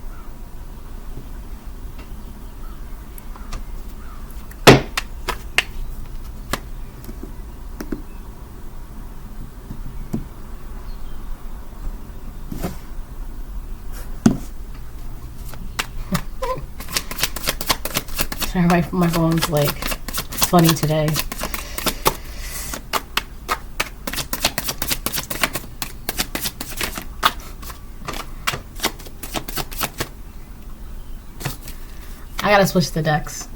Sorry, my phone's like funny today. I gotta switch the decks.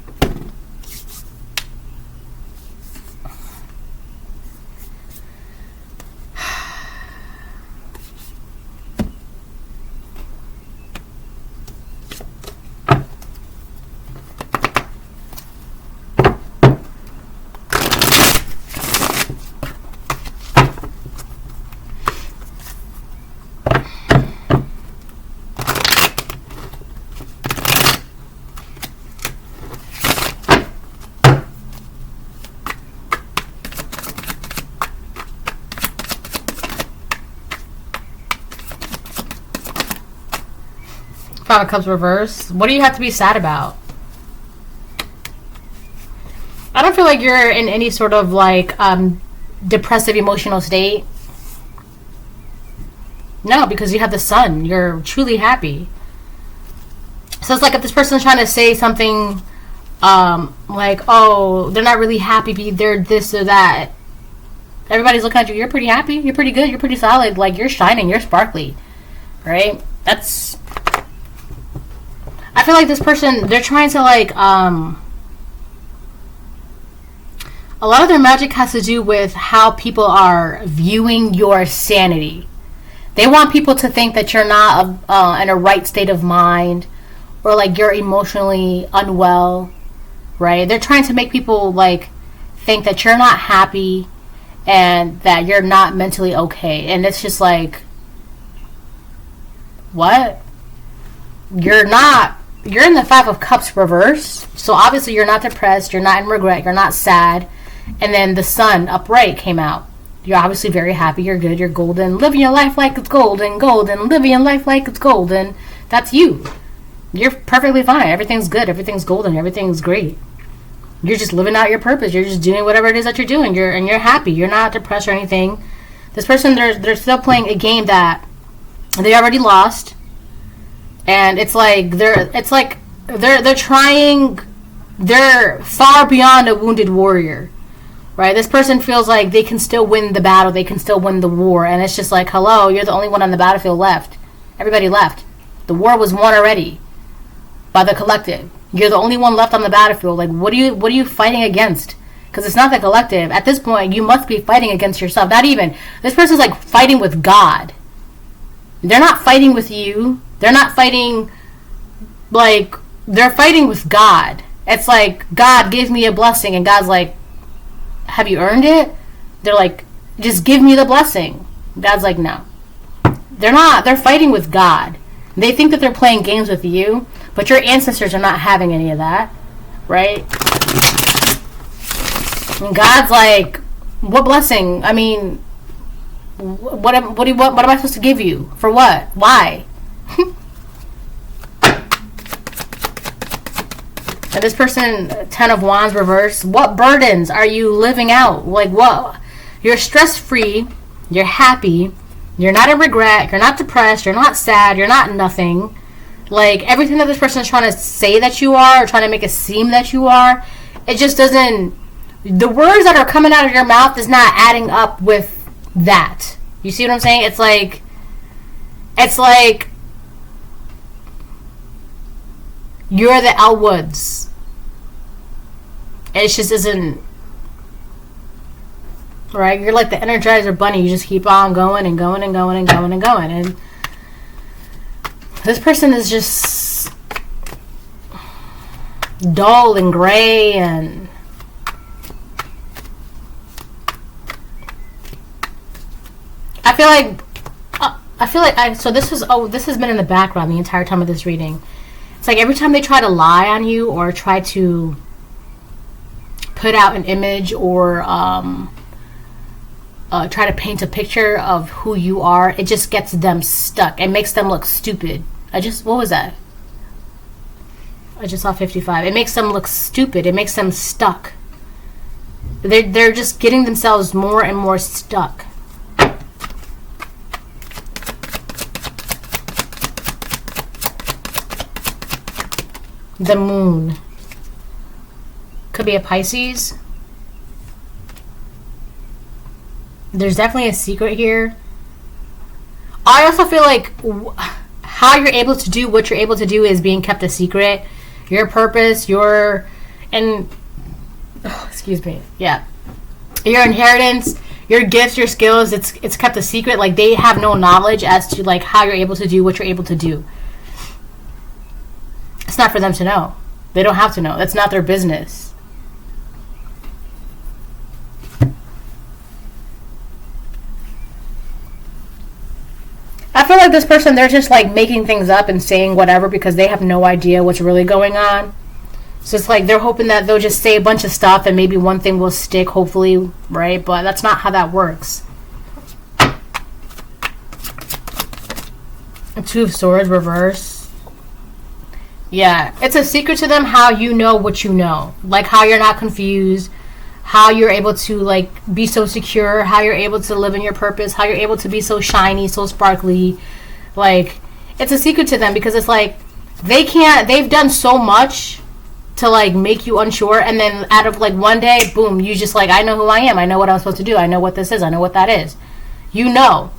Five of Cups reverse. What do you have to be sad about? I don't feel like you're in any sort of like depressive emotional state. No, because you have the sun. You're truly happy. So it's like if this person's trying to say something like, oh, they're not really happy, they're this or that. Everybody's looking at you. You're pretty happy. You're pretty good. You're pretty solid. Like, you're shining. You're sparkly. Right? That's... I feel like this person, they're trying to like, a lot of their magic has to do with how people are viewing your sanity. They want people to think that you're not in a right state of mind, or like you're emotionally unwell, right? They're trying to make people like think that you're not happy and that you're not mentally okay. And it's just like, what? You're not. You're in the Five of Cups reverse, so obviously you're not depressed, you're not in regret, you're not sad. And then the sun upright came out. You're obviously very happy, you're good, you're golden, living your life like it's golden, living your life like it's golden. That's you. You're perfectly fine. Everything's good, everything's golden, everything's great. You're just living out your purpose. You're just doing whatever it is that you're doing. You're happy. You're not depressed or anything. This person, they're still playing a game that they already lost. And it's like they're trying, they're far beyond a wounded warrior, right? This person feels like they can still win the battle, they can still win the war, and it's just like, hello, you're the only one on the battlefield left. Everybody left. The war was won already by the collective. You're the only one left on the battlefield. Like, what are you fighting against? Because it's not the collective. At this point, you must be fighting against yourself. Not even. This person's like fighting with God. They're not fighting with you. They're not fighting, like, they're fighting with God. It's like, God, give me a blessing. And God's like, have you earned it? They're like, just give me the blessing. God's like, no. They're not. They're fighting with God. They think that they're playing games with you, but your ancestors are not having any of that, right? And God's like, what blessing? I mean, what am I supposed to give you? For what? Why? And this person, 10 of Wands reverse, what burdens are you living out? Like, what? You're stress-free, you're happy, you're not in regret, you're not depressed, you're not sad, you're not nothing. Like, everything that this person is trying to say that you are, or trying to make it seem that you are, it just doesn't... The words that are coming out of your mouth is not adding up with that. You see what I'm saying? It's like... You're the Elwoods. It just isn't... Right? You're like the Energizer Bunny. You just keep on going and going and going and going and going. And this person is just dull and gray and so this has been in the background the entire time of this reading. It's like every time they try to lie on you or try to put out an image or try to paint a picture of who you are, it just gets them stuck. It makes them look stupid. What was that? I just saw 55. It makes them look stupid. It makes them stuck. They're just getting themselves more and more stuck. The moon. Could be a Pisces. There's definitely a secret here. I also feel like how you're able to do what you're able to do is being kept a secret. Your purpose, excuse me, yeah. Your inheritance, your gifts, your skills, it's kept a secret. Like, they have no knowledge as to like how you're able to do what you're able to do. It's not for them to know. They don't have to know. That's not their business. I feel like this person, they're just like making things up and saying whatever because they have no idea what's really going on. So it's like they're hoping that they'll just say a bunch of stuff and maybe one thing will stick, hopefully, right? But that's not how that works. Two of Swords, reverse. Yeah, it's a secret to them how you know what you know. Like how you're not confused, how you're able to like be so secure, how you're able to live in your purpose, how you're able to be so shiny, so sparkly. Like, it's a secret to them because it's like they've done so much to like make you unsure, and then out of like one day, boom, you just like, I know who I am, I know what I'm supposed to do, I know what this is, I know what that is. You know.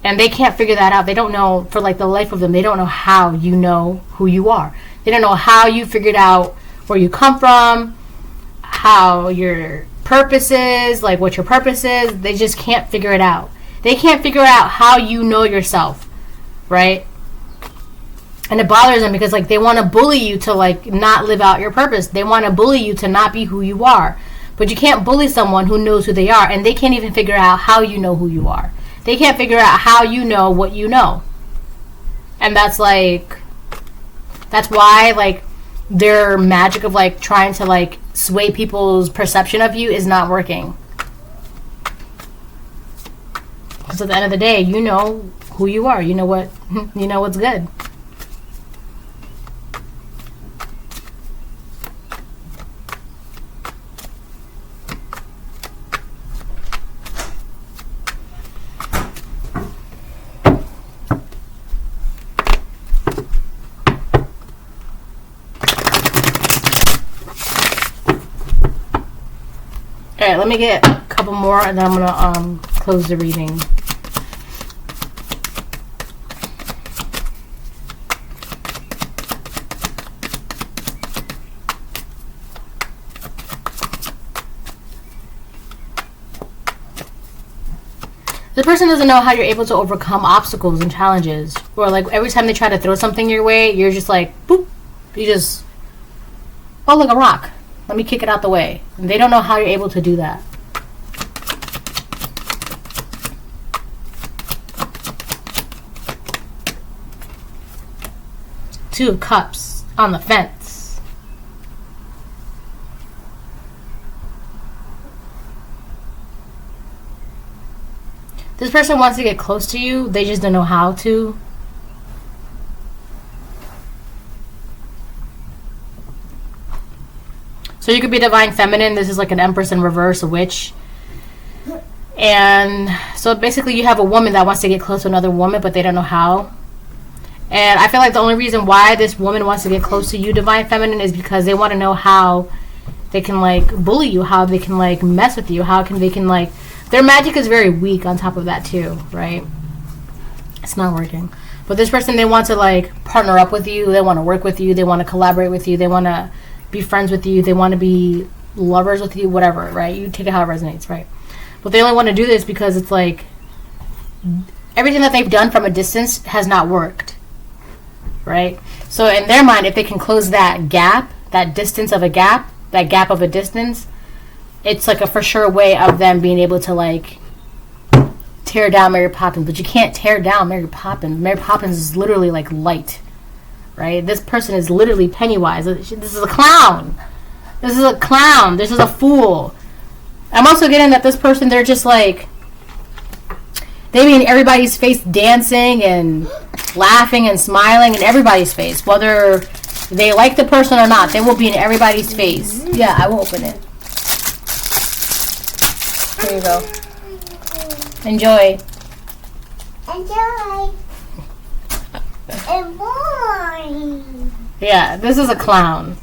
And they can't figure that out. They don't know, for like the life of them, they don't know how you know who you are. They don't know how you figured out where you come from, how your purpose is, like what your purpose is. They just can't figure it out. They can't figure out how you know yourself, right? And it bothers them because like they want to bully you to like not live out your purpose. They want to bully you to not be who you are. But you can't bully someone who knows who they are, and they can't even figure out how you know who you are. They can't figure out how you know what you know. And that's why like their magic of like trying to like sway people's perception of you is not working. Because at the end of the day, you know who you are. You know what's good. Alright, let me get a couple more and then I'm going to close the reading. The person doesn't know how you're able to overcome obstacles and challenges. Or like every time they try to throw something your way, you're just like, boop. You just fall like a rock. Let me kick it out the way. And they don't know how you're able to do that. Two of Cups on the fence. This person wants to get close to you. They just don't know how to. So you could be Divine Feminine. This is like an Empress in reverse, a witch. And so basically you have a woman that wants to get close to another woman, but they don't know how. And I feel like the only reason why this woman wants to get close to you, Divine Feminine, is because they want to know how they can, like, bully you, how they can, like, mess with you, how they can, like, their magic is very weak on top of that, too, right? It's not working. But this person, they want to, like, partner up with you, they want to work with you, they want to collaborate with you, they want to be friends with you, they want to be lovers with you, whatever, right? You take it how it resonates, right? But they only want to do this because it's, like, everything that they've done from a distance has not worked, right? So in their mind, if they can close that gap, that distance of a gap, that gap of a distance, it's like a for sure way of them being able to, like, tear down Mary Poppins. But you can't tear down Mary Poppins. Mary Poppins is literally like light, right? This person is literally Pennywise. This is a clown. This is a clown. This is a fool. I'm also getting that this person, they're just like, they be in everybody's face dancing and laughing and smiling in everybody's face. Whether they like the person or not, they will be in everybody's face. Yeah, I will open it. Here you go. Enjoy. Enjoy. And boy. Yeah, this is a clown,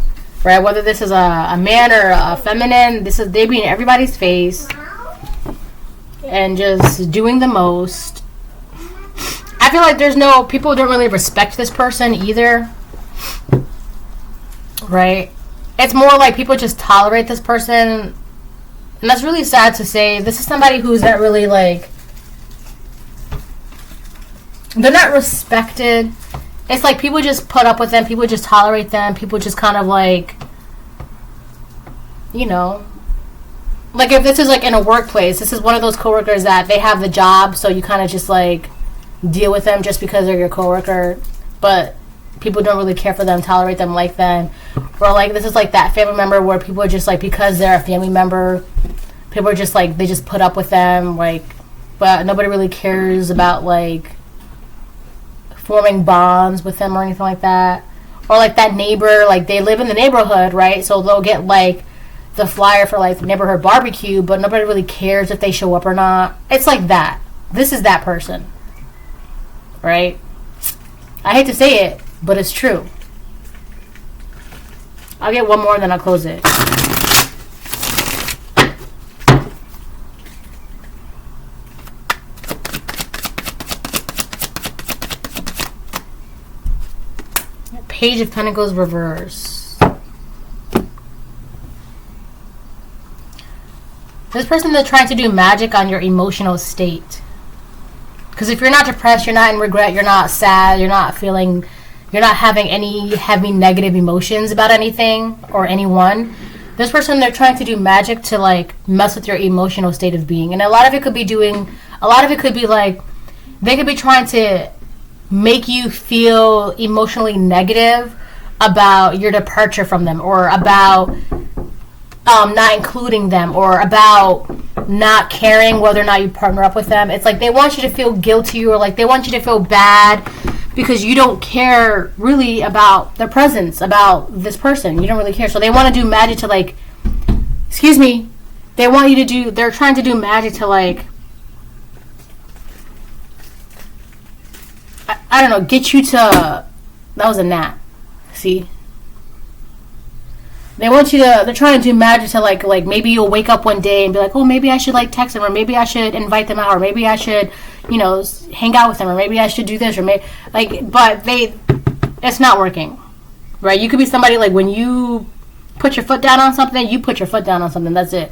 right? Whether this is a man or a feminine, they be in everybody's face and just doing the most. I feel like people don't really respect this person either, right? It's more like people just tolerate this person, and that's really sad to say. This is somebody who's not really, like, they're not respected. It's like people just put up with them, people just tolerate them, people just kind of, like, you know, like, if this is, like, in a workplace, this is one of those coworkers that they have the job, so you kind of just, like, deal with them just because they're your coworker, but people don't really care for them, tolerate them, like them. Or, like, this is, like, that family member where people are just, like, because they're a family member, people are just, like, they just put up with them, like, but nobody really cares about, like, forming bonds with them or anything like that. Or, like, that neighbor, like, they live in the neighborhood, right? So they'll get, like, the flyer for, like, the neighborhood barbecue, but nobody really cares if they show up or not. It's like that. This is that person, right? I hate to say it, but it's true. I'll get one more and then I'll close it. Page of Pentacles reverse. This person that's trying to do magic on your emotional state. Because if you're not depressed, you're not in regret, you're not sad, you're not having any heavy negative emotions about anything or anyone. This person, they're trying to do magic to, like, mess with your emotional state of being. And a lot of it could be like, they could be trying to make you feel emotionally negative about your departure from them, or about not including them, or about not caring whether or not you partner up with them. It's like they want you to feel guilty, or like they want you to feel bad because you don't care really about their presence, about this person. You don't really care. So they want to do magic to, like, they're trying to do magic to, like, I don't know, get you to, that was a gnat. See? They're trying to do magic to, like maybe you'll wake up one day and be like, oh, maybe I should, like, text them, or maybe I should invite them out, or maybe I should, you know, hang out with them, or maybe I should do this, or maybe, like, but it's not working, right? You could be somebody, like, when you put your foot down on something, you put your foot down on something, that's it.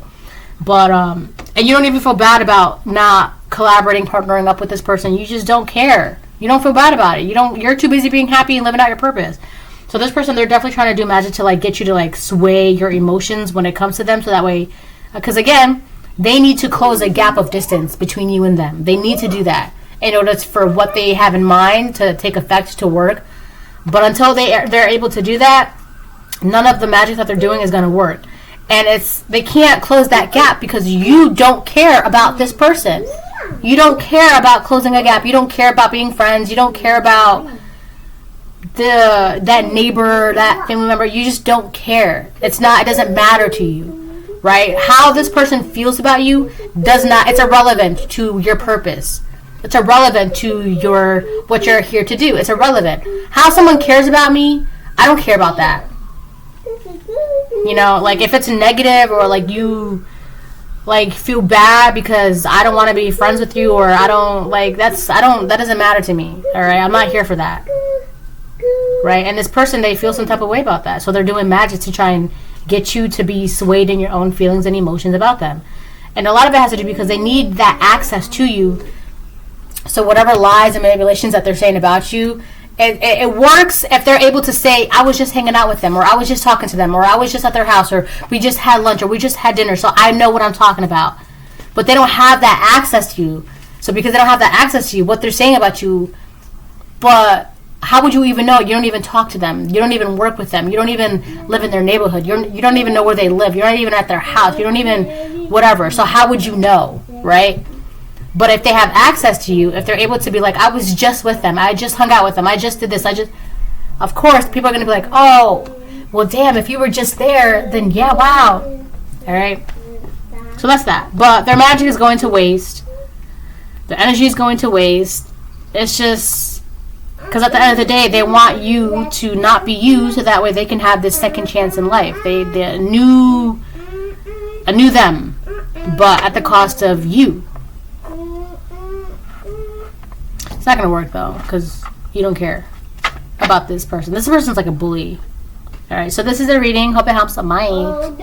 But, and you don't even feel bad about not collaborating, partnering up with this person. You just don't care. You don't feel bad about it. You're too busy being happy and living out your purpose. So this person, they're definitely trying to do magic to, like, get you to, like, sway your emotions when it comes to them, so that way, because again, they need to close a gap of distance between you and them. They need to do that in order for what they have in mind to take effect, to work. But until they're able to do that, none of the magic that they're doing is going to work. And they can't close that gap because you don't care about this person. You don't care about closing a gap. You don't care about being friends. You don't care about that neighbor, that family member. You just don't care. It doesn't matter to you, right? How this person feels about you it's irrelevant to your purpose. It's irrelevant to what you're here to do. It's irrelevant. How someone cares about me, I don't care about that. You know, like if it's negative or like you like feel bad because I don't want to be friends with you, or I don't like that doesn't matter to me. All right, I'm not here for that. Right? And this person, they feel some type of way about that, so they're doing magic to try and get you to be swayed in your own feelings and emotions about them. And a lot of it has to do because they need that access to you. So whatever lies and manipulations that they're saying about you, it works if they're able to say, I was just hanging out with them, or I was just talking to them, or I was just at their house, or we just had lunch, or we just had dinner, so I know what I'm talking about. But they don't have that access to you. So because they don't have that access to you, what they're saying about you, but how would you even know? You don't even talk to them. You don't even work with them. You don't even live in their neighborhood. You don't even know where they live. You're not even at their house. You don't even whatever. So how would you know, right? But if they have access to you, if they're able to be like, I was just with them. I just hung out with them. I just did this. Of course, people are going to be like, oh, well, damn, if you were just there, then yeah, wow. All right? So that's that. But their magic is going to waste. Their energy is going to waste. It's just... because at the end of the day, they want you to not be you, so that way they can have this second chance in life. They knew them, but at the cost of you. It's not going to work, though, because you don't care about this person. This person's like a bully. All right, so this is a reading. Hope it helps on my end.